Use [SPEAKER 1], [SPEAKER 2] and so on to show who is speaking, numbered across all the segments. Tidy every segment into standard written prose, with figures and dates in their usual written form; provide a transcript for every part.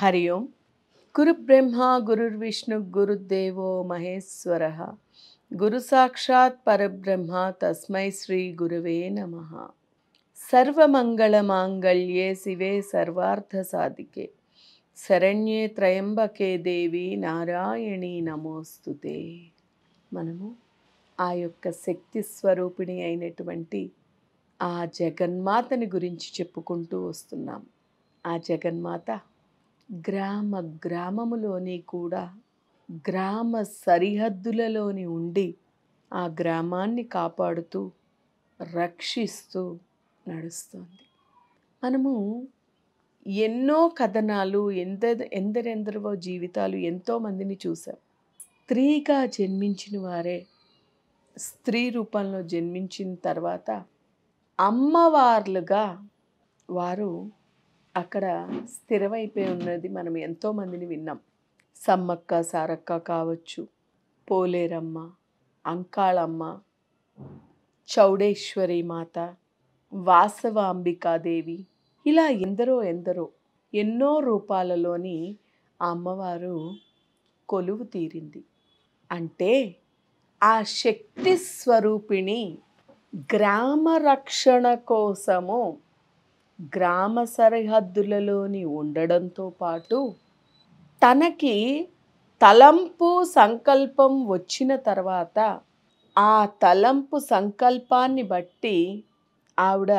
[SPEAKER 1] हरि ओम गुरुब्रह्मा गुरुर्विष्णु गुरुदेवो महेश्वरः गुरु साक्षात् परब्रह्म तस्मै श्री गुरवे नमः। सर्वमंगलमांगल्ये शिवे सर्वार्थसाधिके शरण्ये त्रयंबके देवी नारायणी नमोस्तुते। మనము ఆ యొక్క శక్తి స్వరూపిణి అయినటువంటి ఆ జగన్మాతని గురించి చెప్పుకుంటూ వస్తున్నాం. ఆ జగన్మాత గ్రామములోని కూడా గ్రామ సరిహద్దులలోని ఉండి ఆ గ్రామాన్ని కాపాడుతూ రక్షిస్తూ నడుస్తుంది. మనము ఎన్నో కథనాలు ఎందరెందరో జీవితాలు ఎంతోమందిని చూసాం. స్త్రీగా జన్మించిన వారే స్త్రీ రూపంలో జన్మించిన తర్వాత అమ్మవార్లుగా వారు అక్కడ స్థిరమైపోయి ఉన్నది మనం ఎంతోమందిని విన్నాం. సమ్మక్క సారక్క కావచ్చు, పోలేరమ్మ, అంకాళమ్మ, చౌడేశ్వరి మాత, వాసవాంబికాదేవి, ఇలా ఎందరో ఎన్నో రూపాలలోని ఆ అమ్మవారు కొలువు తీరింది. అంటే ఆ శక్తి స్వరూపిణి గ్రామ రక్షణ కోసము గ్రామ సరిహద్దులలోని ఉండడంతో పాటు తనకి తలంపు సంకల్పం వచ్చిన తర్వాత ఆ తలంపు సంకల్పాన్ని బట్టి ఆవిడ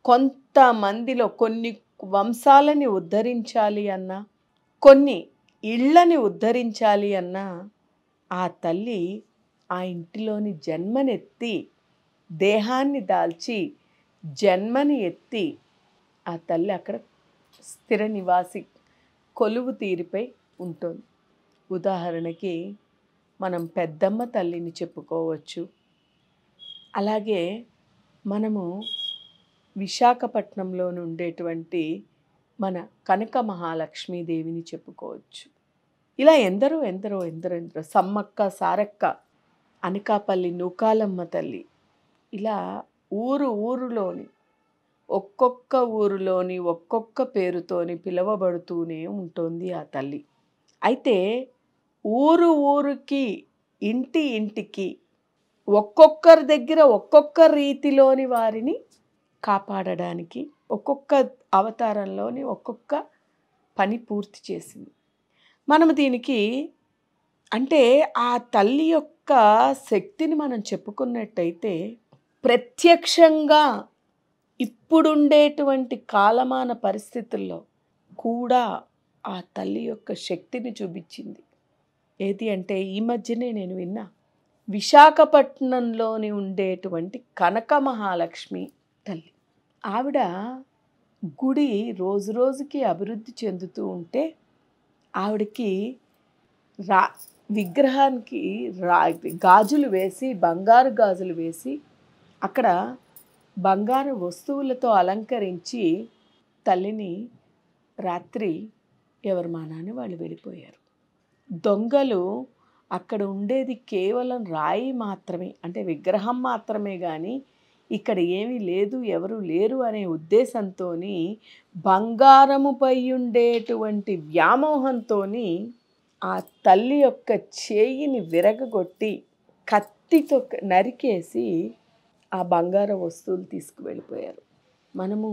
[SPEAKER 1] కొంతమందిలో కొన్ని వంశాలని ఉద్ధరించాలి అన్నా, కొన్ని ఇళ్ళని ఉద్ధరించాలి అన్నా ఆ తల్లి ఆ ఇంటిలోని జన్మనెత్తి దేహాన్ని దాల్చి జన్మని ఎత్తి ఆ తల్లి అక్కడ స్థిర నివాసి కొలువు తీరిపై ఉంటుంది. ఉదాహరణకి మనం పెద్దమ్మ తల్లిని చెప్పుకోవచ్చు. అలాగే మనము విశాఖపట్నంలో ఉండేటువంటి మన కనక మహాలక్ష్మీదేవిని చెప్పుకోవచ్చు. ఇలా ఎందరో సమ్మక్క సారక్క, అనకాపల్లి నూకాలమ్మ తల్లి, ఇలా ఊరులోని ఒక్కొక్క ఊరిలోని ఒక్కొక్క పేరుతోని పిలువబడుతూనే ఉంటుంది ఆ తల్లి. అయితే ఊరికి ఇంటికి ఒక్కొక్కరి దగ్గర ఒక్కొక్క రీతిలోని వారిని కాపాడడానికి ఒక్కొక్క అవతారంలోని ఒక్కొక్క పని పూర్తి చేసింది. మనము దీనికి అంటే ఆ తల్లి యొక్క శక్తిని మనం చెప్పుకున్నట్టయితే ప్రత్యక్షంగా ఇప్పుడుండేటువంటి కాలమాన పరిస్థితుల్లో కూడా ఆ తల్లి యొక్క శక్తిని చూపించింది. ఏది అంటే ఈ మధ్యనే నేను విన్నా, విశాఖపట్నంలోని ఉండేటువంటి కనక మహాలక్ష్మి తల్లి, ఆవిడ గుడి రోజుకి అభివృద్ధి చెందుతూ ఉంటే ఆవిడకి విగ్రహానికి గాజులు వేసి, బంగారు గాజులు వేసి అక్కడ బంగారు వస్తువులతో అలంకరించి తల్లిని రాత్రి ఎవరి మానాన్ని వాళ్ళు వెళ్ళిపోయారు. దొంగలు అక్కడ ఉండేది కేవలం రాయి మాత్రమే, అంటే విగ్రహం మాత్రమే, కానీ ఇక్కడ ఏమీ లేదు, ఎవరు లేరు అనే ఉద్దేశంతో బంగారముపై ఉండేటువంటి వ్యామోహంతో ఆ తల్లి యొక్క చేయిని విరగగొట్టి కత్తితో నరికేసి ఆ బంగారు వస్తువులు తీసుకువెళ్ళిపోయారు. మనము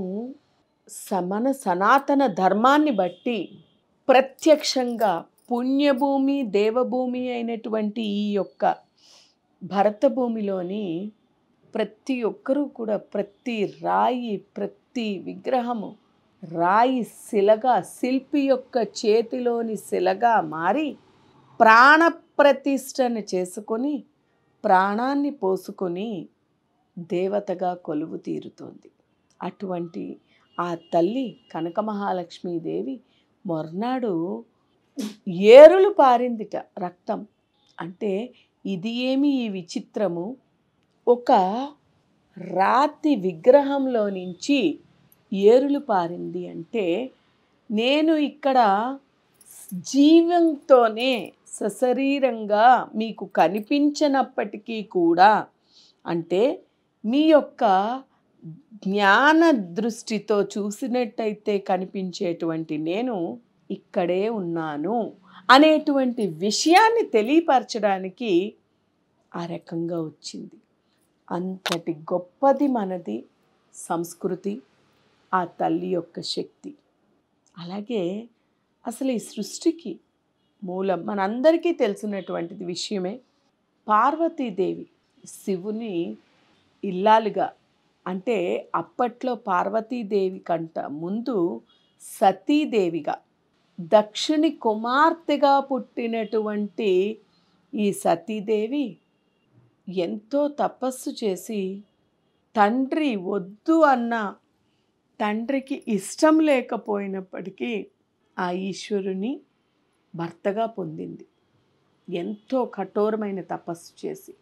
[SPEAKER 1] మన సనాతన ధర్మాన్ని బట్టి ప్రత్యక్షంగా పుణ్యభూమి దేవభూమి అయినటువంటి ఈ యొక్క భరత భూమిలోని ప్రతి ఒక్కరూ కూడా ప్రతి రాయి, ప్రతి విగ్రహము రాయి శిలగా, శిల్పి యొక్క చేతిలోని శిలగా మారి ప్రాణప్రతిష్టను చేసుకొని ప్రాణాన్ని పోసుకొని దేవతగా కొలువు తీరుతోంది. అటువంటి ఆ తల్లి కనక మహాలక్ష్మీదేవి మొర్నాడు ఏరులు పారిందిట రక్తం. అంటే ఇది ఏమి ఈ విచిత్రము, ఒక రాతి విగ్రహంలో నుంచి ఏరులు పారింది అంటే నేను ఇక్కడ జీవంతోనే సశరీరంగా మీకు కనిపించనప్పటికీ కూడా, అంటే మీ యొక్క జ్ఞాన దృష్టితో చూసినట్టయితే కనిపించేటువంటి నేను ఇక్కడే ఉన్నాను అనేటువంటి విషయాన్ని తెలియపరచడానికి ఆ రకంగా వచ్చింది. అంతటి గొప్పది మనది సంస్కృతి, ఆ తల్లి యొక్క శక్తి. అలాగే అసలు ఈ సృష్టికి మూలం మనందరికీ తెలిసినటువంటిది విషయమే. పార్వతీదేవి శివుని ఇల్లాలుగా, అంటే అప్పట్లో పార్వతీదేవి కంట ముందు సతీదేవిగా, దక్షుని కుమార్తెగా పుట్టినటువంటి ఈ సతీదేవి ఎంతో తపస్సు చేసి తండ్రి వద్దు అన్న, తండ్రికి ఇష్టం లేకపోయినప్పటికీ ఆ ఈశ్వరుని భర్తగా పొందింది. ఎంతో కఠోరమైన తపస్సు చేసి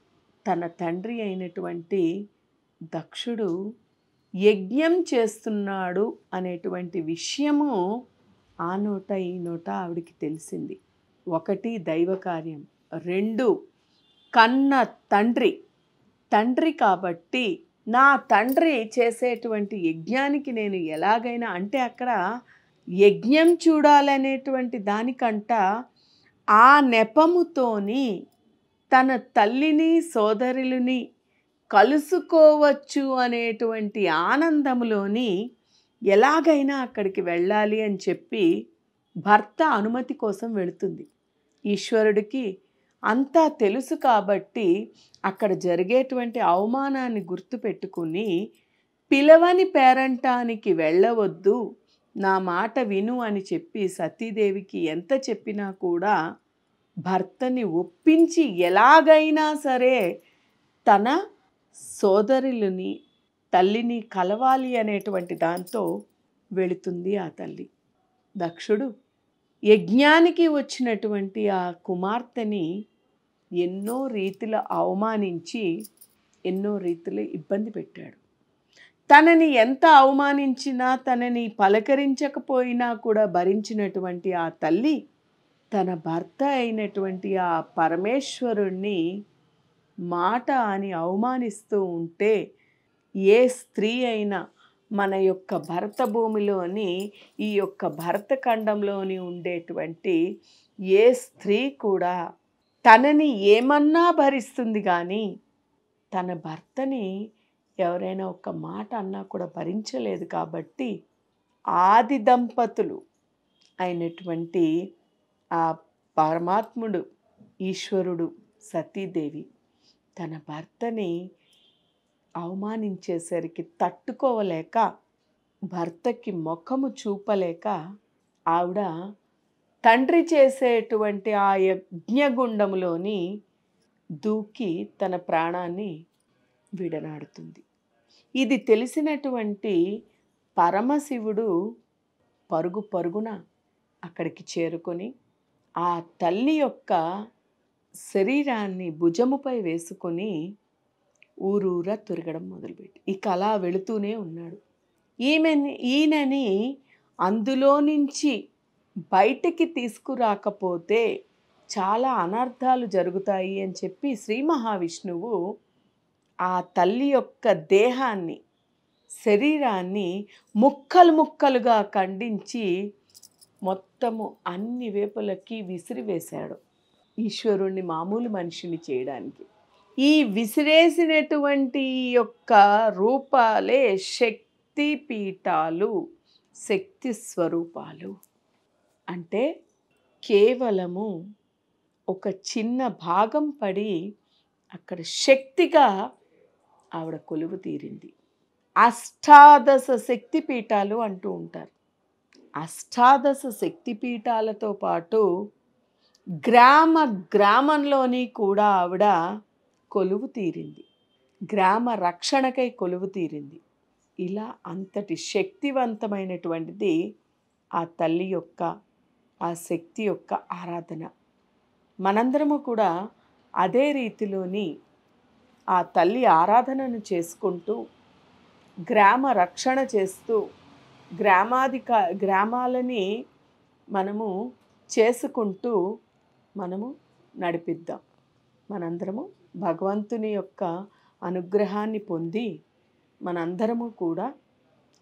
[SPEAKER 1] తన తండ్రి అయినటువంటి దక్షుడు యజ్ఞం చేస్తున్నాడు అనేటువంటి విషయము ఆ నోట ఈ నోట ఆవిడికి తెలిసింది. ఒకటి దైవ కార్యం, రెండు కన్న తండ్రి కాబట్టి నా తండ్రి చేసేటువంటి యజ్ఞానికి నేను ఎలాగైనా, అంటే అక్కడ యజ్ఞం చూడాలనేటువంటి దానికంట ఆ నెపముతోని తన తల్లిని సోదరులని కలుసుకోవచ్చు అనేటువంటి ఆనందములోని ఎలాగైనా అక్కడికి వెళ్ళాలి అని చెప్పి భర్త అనుమతి కోసం వెళుతుంది. ఈశ్వరుడికి అంతా తెలుసు కాబట్టి అక్కడ జరిగేటువంటి అవమానాన్ని గుర్తుపెట్టుకుని పిలవని పేరంటానికి వెళ్ళవద్దు, నా మాట విను అని చెప్పి సతీదేవికి ఎంత చెప్పినా కూడా భర్తని ఒప్పించి ఎలాగైనా సరే తన సోదరులని తల్లిని కలవాలి అనేటువంటి దాంతో వెళుతుంది ఆ తల్లి. దక్షుడు యజ్ఞానికి వచ్చినటువంటి ఆ కుమార్తెని ఎన్నో రీతిలో అవమానించి ఎన్నో రీతిలో ఇబ్బంది పెట్టాడు. తనని ఎంత అవమానించినా, తనని పలకరించకపోయినా కూడా భరించినటువంటి ఆ తల్లి తన భర్త అయినటువంటి ఆ పరమేశ్వరుణ్ణి మాట అని అవమానిస్తూ ఉంటే, ఏ స్త్రీ అయినా మన యొక్క భరత భూమిలోని ఈ యొక్క భరతఖండంలోని ఉండేటువంటి ఏ స్త్రీ కూడా తనని ఏమన్నా భరిస్తుంది కానీ తన భర్తని ఎవరైనా ఒక మాట అన్నా కూడా భరించలేదు. కాబట్టి ఆది దంపతులు అయినటువంటి ఆ పరమాత్ముడు ఈశ్వరుడు సతీదేవి తన భర్తని అవమానించేసరికి తట్టుకోవలేక, భర్తకి ముఖము చూపలేక ఆవిడ తండ్రి చేసేటువంటి ఆ యజ్ఞగుండంలోని దూకి తన ప్రాణాన్ని విడనాడుతుంది. ఇది తెలిసినటువంటి పరమశివుడు పరుగున అక్కడికి చేరుకొని ఆ తల్లి యొక్క శరీరాన్ని భుజముపై వేసుకొని ఊరూరా తిరగడం మొదలుపెట్టి ఇక అలా వెళుతూనే ఉన్నాడు. ఈయనని అందులో నుంచి బయటికి తీసుకురాకపోతే చాలా అనర్థాలు జరుగుతాయి అని చెప్పి శ్రీ మహావిష్ణువు ఆ తల్లి యొక్క దేహాన్ని, శరీరాన్ని ముక్కలుగా ఖండించి మొత్తము అన్ని వైపులకి విసిరివేశాడు ఈశ్వరుణ్ణి మామూలు మనిషిని చేయడానికి. ఈ విసిరేసినటువంటి యొక్క రూపాలే శక్తి పీఠాలు, శక్తి స్వరూపాలు. అంటే కేవలము ఒక చిన్న భాగం పడి అక్కడ శక్తిగా ఆవిడ కొలువు తీరింది. అష్టాదశ శక్తి పీఠాలు అంటూ ఉంటారు. అష్టాదశ శక్తి పీఠాలతో పాటు గ్రామంలోని కూడా ఆవిడ కొలువు తీరింది. గ్రామ రక్షణకై కొలువు తీరింది. ఇలా అంతటి శక్తివంతమైనటువంటిది ఆ తల్లి యొక్క, ఆ శక్తి యొక్క ఆరాధన. మనందరము కూడా అదే రీతిలోని ఆ తల్లి ఆరాధనను చేసుకుంటూ, గ్రామ రక్షణ చేస్తూ, గ్రామాలని మనము చేసుకుంటూ మనము నడిపిద్దాం. మనందరము భగవంతుని యొక్క అనుగ్రహాన్ని పొంది మనందరము కూడా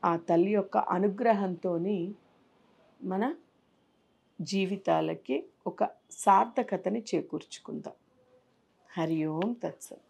[SPEAKER 1] ఆ తల్లి యొక్క అనుగ్రహంతో మన జీవితాలకి ఒక సార్థకతని చేకూర్చుకుందాం. హరి ఓం తత్సత్.